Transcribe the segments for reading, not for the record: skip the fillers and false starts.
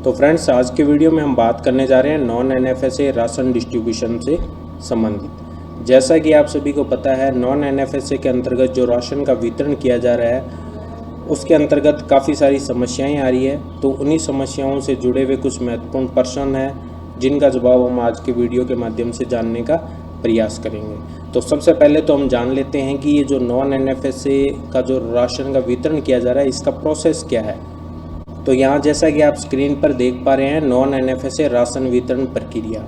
तो फ्रेंड्स, आज के वीडियो में हम बात करने जा रहे हैं नॉन एनएफएसए राशन डिस्ट्रीब्यूशन से संबंधित। जैसा कि आप सभी को पता है, नॉन एनएफएसए के अंतर्गत जो राशन का वितरण किया जा रहा है उसके अंतर्गत काफ़ी सारी समस्याएं आ रही है। तो उन्हीं समस्याओं से जुड़े हुए कुछ महत्वपूर्ण प्रश्न हैं जिनका जवाब हम आज के वीडियो के माध्यम से जानने का प्रयास करेंगे। तो सबसे पहले तो हम जान लेते हैं कि ये जो नॉन एनएफएसए का जो राशन का वितरण किया जा रहा है इसका प्रोसेस क्या है। तो यहाँ जैसा कि आप स्क्रीन पर देख पा रहे हैं, नॉन एनएफएसए राशन वितरण प्रक्रिया।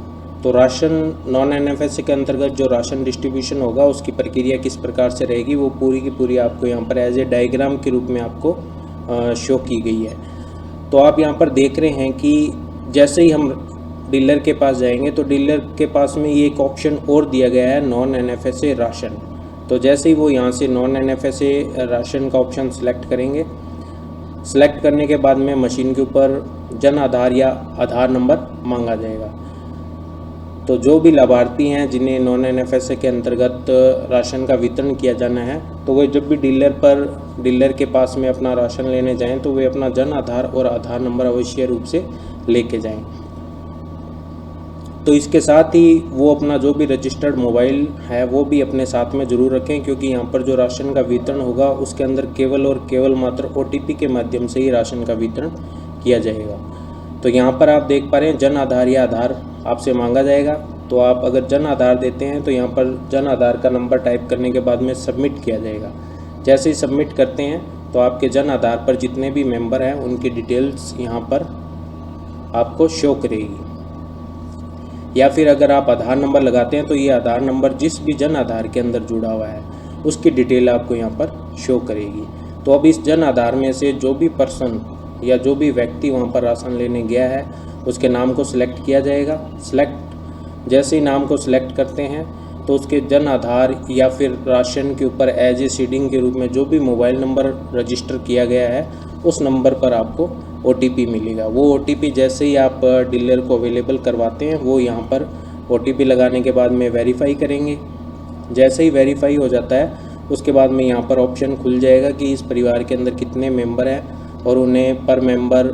तो राशन नॉन एनएफएसए के अंतर्गत जो राशन डिस्ट्रीब्यूशन होगा उसकी प्रक्रिया किस प्रकार से रहेगी वो पूरी की पूरी आपको यहाँ पर एज ए डायग्राम के रूप में आपको शो की गई है। तो आप यहाँ पर देख रहे हैं कि जैसे ही हम डीलर के पास जाएंगे तो डीलर के पास में ये एक ऑप्शन और दिया गया है, नॉन एनएफएसए राशन। तो जैसे ही वो यहाँ से नॉन एनएफएसए राशन का ऑप्शन सेलेक्ट करेंगे, सेलेक्ट करने के बाद में मशीन के ऊपर जन आधार या आधार नंबर मांगा जाएगा। तो जो भी लाभार्थी हैं जिन्हें नॉन एनएफएसए के अंतर्गत राशन का वितरण किया जाना है, तो वे जब भी डीलर के पास में अपना राशन लेने जाएं तो वे अपना जन आधार और आधार नंबर अवश्य रूप से लेके जाएं। तो इसके साथ ही वो अपना जो भी रजिस्टर्ड मोबाइल है वो भी अपने साथ में ज़रूर रखें, क्योंकि यहाँ पर जो राशन का वितरण होगा उसके अंदर केवल और केवल मात्र OTP के माध्यम से ही राशन का वितरण किया जाएगा। तो यहाँ पर आप देख पा रहे हैं जन आधार या आधार आपसे मांगा जाएगा। तो आप अगर जन आधार देते हैं तो यहाँ पर जन आधार का नंबर टाइप करने के बाद में सबमिट किया जाएगा। जैसे ही सबमिट करते हैं तो आपके जन आधार पर जितने भी मेंबर हैं उनकी डिटेल्स यहाँ पर आपको शो करेगी। या फिर अगर आप आधार नंबर लगाते हैं तो ये आधार नंबर जिस भी जन आधार के अंदर जुड़ा हुआ है उसकी डिटेल आपको यहाँ पर शो करेगी। तो अब इस जन आधार में से जो भी पर्सन या जो भी व्यक्ति वहाँ पर राशन लेने गया है उसके नाम को सिलेक्ट किया जाएगा। जैसे ही नाम को सिलेक्ट करते हैं तो उसके जन आधार या फिर राशन के ऊपर एज ए सीडिंग के रूप में जो भी मोबाइल नंबर रजिस्टर किया गया है उस नंबर पर आपको OTP मिलेगा। वो OTP जैसे ही आप डीलर को अवेलेबल करवाते हैं वो यहाँ पर OTP लगाने के बाद में वेरीफाई करेंगे। जैसे ही वेरीफाई हो जाता है उसके बाद में यहाँ पर ऑप्शन खुल जाएगा कि इस परिवार के अंदर कितने मेंबर हैं और उन्हें पर मेंबर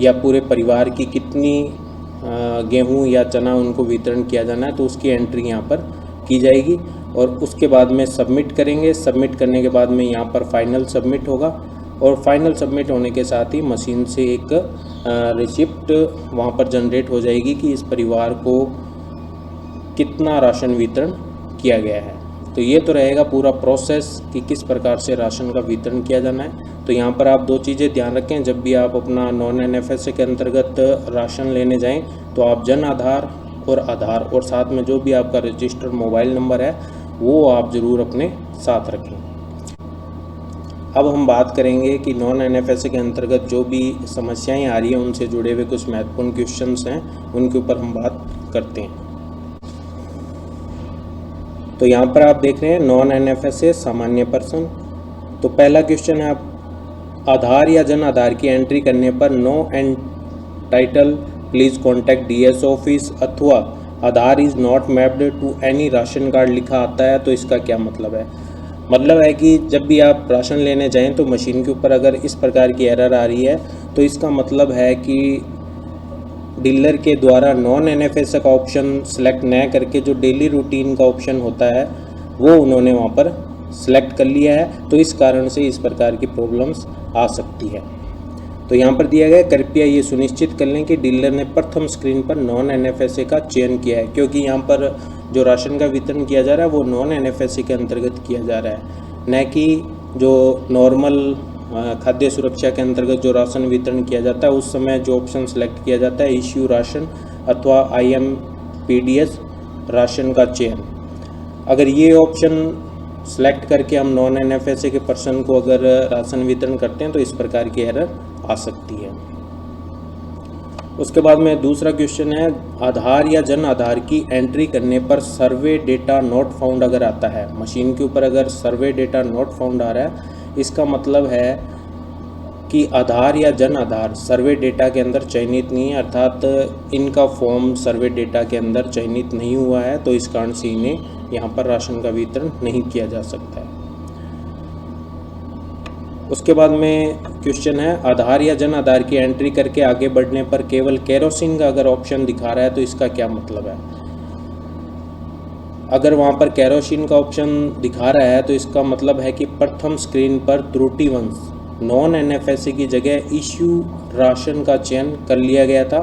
या पूरे परिवार की कितनी गेहूँ या चना उनको वितरण किया जाना है, तो उसकी एंट्री यहाँ पर की जाएगी और उसके बाद में सबमिट करेंगे। सबमिट करने के बाद में यहाँ पर फाइनल सबमिट होगा और फाइनल सबमिट होने के साथ ही मशीन से एक रिसिप्ट वहाँ पर जनरेट हो जाएगी कि इस परिवार को कितना राशन वितरण किया गया है। तो ये तो रहेगा पूरा प्रोसेस कि किस प्रकार से राशन का वितरण किया जाना है। तो यहाँ पर आप दो चीज़ें ध्यान रखें, जब भी आप अपना नॉन एनएफएसए के अंतर्गत राशन लेने जाएं तो आप जन आधार और आधार और साथ में जो भी आपका रजिस्टर्ड मोबाइल नंबर है वो आप ज़रूर अपने साथ रखें। अब हम बात करेंगे कि नॉन एनएफएसए के अंतर्गत जो भी समस्याएं आ रही हैं उनसे जुड़े हुए कुछ महत्वपूर्ण क्वेश्चंस हैं, उनके ऊपर हम बात करते हैं। तो यहाँ पर आप देख रहे हैं नॉन एनएफएसए सामान्य पर्सन। तो पहला क्वेश्चन है, आप आधार या जन आधार की एंट्री करने पर no entitle please contact DS office अथवा Aadhaar is not mapped to any ration card लिखा आता है। तो इसका क्या मतलब है? मतलब है कि जब भी आप राशन लेने जाएं तो मशीन के ऊपर अगर इस प्रकार की एरर आ रही है तो इसका मतलब है कि डीलर के द्वारा नॉन एनएफएसए का ऑप्शन सेलेक्ट न करके जो डेली रूटीन का ऑप्शन होता है वो उन्होंने वहाँ पर सेलेक्ट कर लिया है। तो इस कारण से इस प्रकार की प्रॉब्लम्स आ सकती है। तो यहाँ पर दिया गया, कृपया ये सुनिश्चित कर लें कि डीलर ने प्रथम स्क्रीन पर नॉन एनएफएसए का चयन किया है, क्योंकि यहाँ पर जो राशन का वितरण किया जा रहा है वो नॉन एनएफएसए के अंतर्गत किया जा रहा है, न कि जो नॉर्मल खाद्य सुरक्षा के अंतर्गत जो राशन वितरण किया जाता है उस समय जो ऑप्शन सेलेक्ट किया जाता है इश्यू राशन अथवा IMPDS राशन का चयन। अगर ये ऑप्शन सेलेक्ट करके हम नॉन एनएफएसए के पर्सन को अगर राशन वितरण करते हैं तो इस प्रकार की एरर आ सकती है। उसके बाद में दूसरा क्वेश्चन है, आधार या जन आधार की एंट्री करने पर सर्वे डेटा नॉट फाउंड अगर आता है, मशीन के ऊपर अगर सर्वे डेटा नॉट फाउंड आ रहा है, इसका मतलब है कि आधार या जन आधार सर्वे डेटा के अंदर चयनित नहीं है, अर्थात इनका फॉर्म सर्वे डेटा के अंदर चयनित नहीं हुआ है। तो इस कारण से इन्हें यहाँ पर राशन का वितरण नहीं किया जा सकता है। उसके बाद में क्वेश्चन है, आधार या जन आधार की एंट्री करके आगे बढ़ने पर केवल केरोसिन का अगर ऑप्शन दिखा रहा है तो इसका क्या मतलब है। अगर वहाँ पर केरोसिन का ऑप्शन दिखा रहा है तो इसका मतलब है कि प्रथम स्क्रीन पर त्रुटिवंश नॉन एनएफएसए की जगह इश्यू राशन का चयन कर लिया गया था।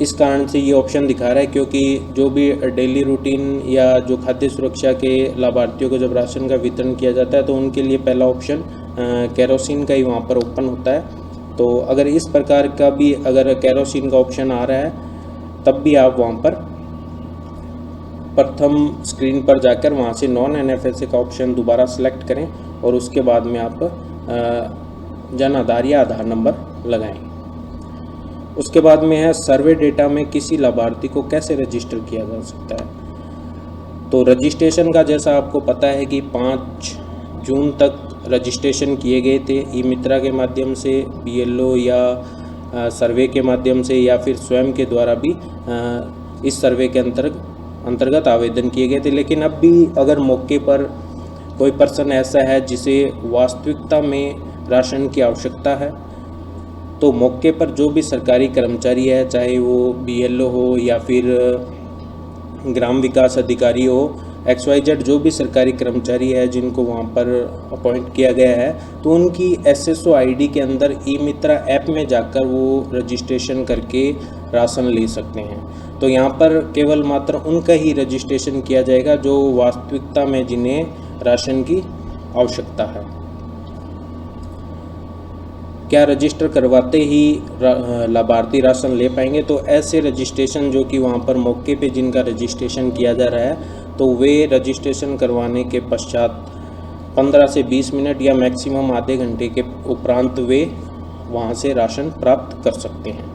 इस कारण से ये ऑप्शन दिखा रहा है, क्योंकि जो भी डेली रूटीन या जो खाद्य सुरक्षा के लाभार्थियों को जब राशन का वितरण किया जाता है तो उनके लिए पहला ऑप्शन केरोसिन का ही वहाँ पर ओपन होता है। तो अगर इस प्रकार का भी अगर केरोसिन का ऑप्शन आ रहा है तब भी आप वहाँ पर प्रथम स्क्रीन पर जाकर वहाँ से नॉन एनएफएसए का ऑप्शन दोबारा सेलेक्ट करें और उसके बाद में आप जन आधार या आधार नंबर लगाएं। उसके बाद में है, सर्वे डेटा में किसी लाभार्थी को कैसे रजिस्टर किया जा सकता है। तो रजिस्ट्रेशन का जैसा आपको पता है कि 5 जून तक रजिस्ट्रेशन किए गए थे ई मित्रा के माध्यम से, बीएलओ या सर्वे के माध्यम से या फिर स्वयं के द्वारा भी इस सर्वे के अंतर्गत आवेदन किए गए थे। लेकिन अब भी अगर मौके पर कोई पर्सन ऐसा है जिसे वास्तविकता में राशन की आवश्यकता है तो मौके पर जो भी सरकारी कर्मचारी है, चाहे वो बीएलओ हो या फिर ग्राम विकास अधिकारी हो, XYZ जो भी सरकारी कर्मचारी है जिनको वहाँ पर अपॉइंट किया गया है, तो उनकी SSO ID के अंदर ई मित्रा ऐप में जाकर वो रजिस्ट्रेशन करके राशन ले सकते हैं। तो यहाँ पर केवल मात्र उनका ही रजिस्ट्रेशन किया जाएगा जो वास्तविकता में जिन्हें राशन की आवश्यकता है। क्या रजिस्टर करवाते ही लाभार्थी राशन ले पाएंगे। तो ऐसे रजिस्ट्रेशन जो कि वहाँ पर मौके पे जिनका रजिस्ट्रेशन किया जा रहा है तो वे रजिस्ट्रेशन करवाने के पश्चात 15 से 20 मिनट या मैक्सिमम आधे घंटे के उपरांत वे वहाँ से राशन प्राप्त कर सकते हैं।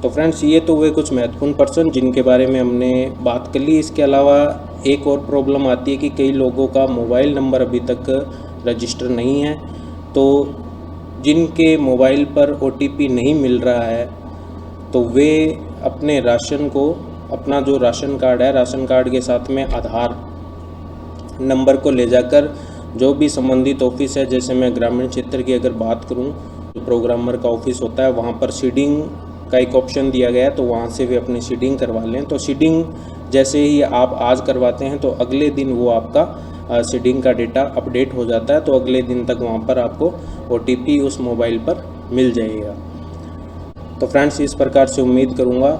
तो फ्रेंड्स, ये तो वे कुछ महत्वपूर्ण पर्सन जिनके बारे में हमने बात कर ली। इसके अलावा एक और प्रॉब्लम आती है कि कई लोगों का मोबाइल नंबर अभी तक रजिस्टर नहीं है। तो जिनके मोबाइल पर OTP नहीं मिल रहा है तो वे अपने राशन को, अपना जो राशन कार्ड है, राशन कार्ड के साथ में आधार नंबर को ले जाकर जो भी संबंधित ऑफिस है, जैसे मैं ग्रामीण क्षेत्र की अगर बात करूं, प्रोग्रामर का ऑफिस होता है, वहां पर सीडिंग का एक ऑप्शन दिया गया है, तो वहां से वे अपनी सीडिंग करवा लें। तो सीडिंग जैसे ही आप आज करवाते हैं तो अगले दिन वो आपका सीडिंग का डेटा अपडेट हो जाता है, तो अगले दिन तक वहाँ पर आपको OTP उस मोबाइल पर मिल जाएगा। तो फ्रेंड्स, इस प्रकार से उम्मीद करूँगा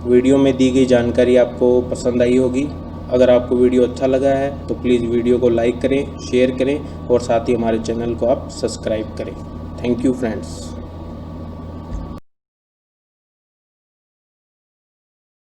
वीडियो में दी गई जानकारी आपको पसंद आई होगी। अगर आपको वीडियो अच्छा लगा है तो प्लीज़ वीडियो को लाइक करें, शेयर करें और साथ ही हमारे चैनल को आप सब्सक्राइब करें। Thank you friends.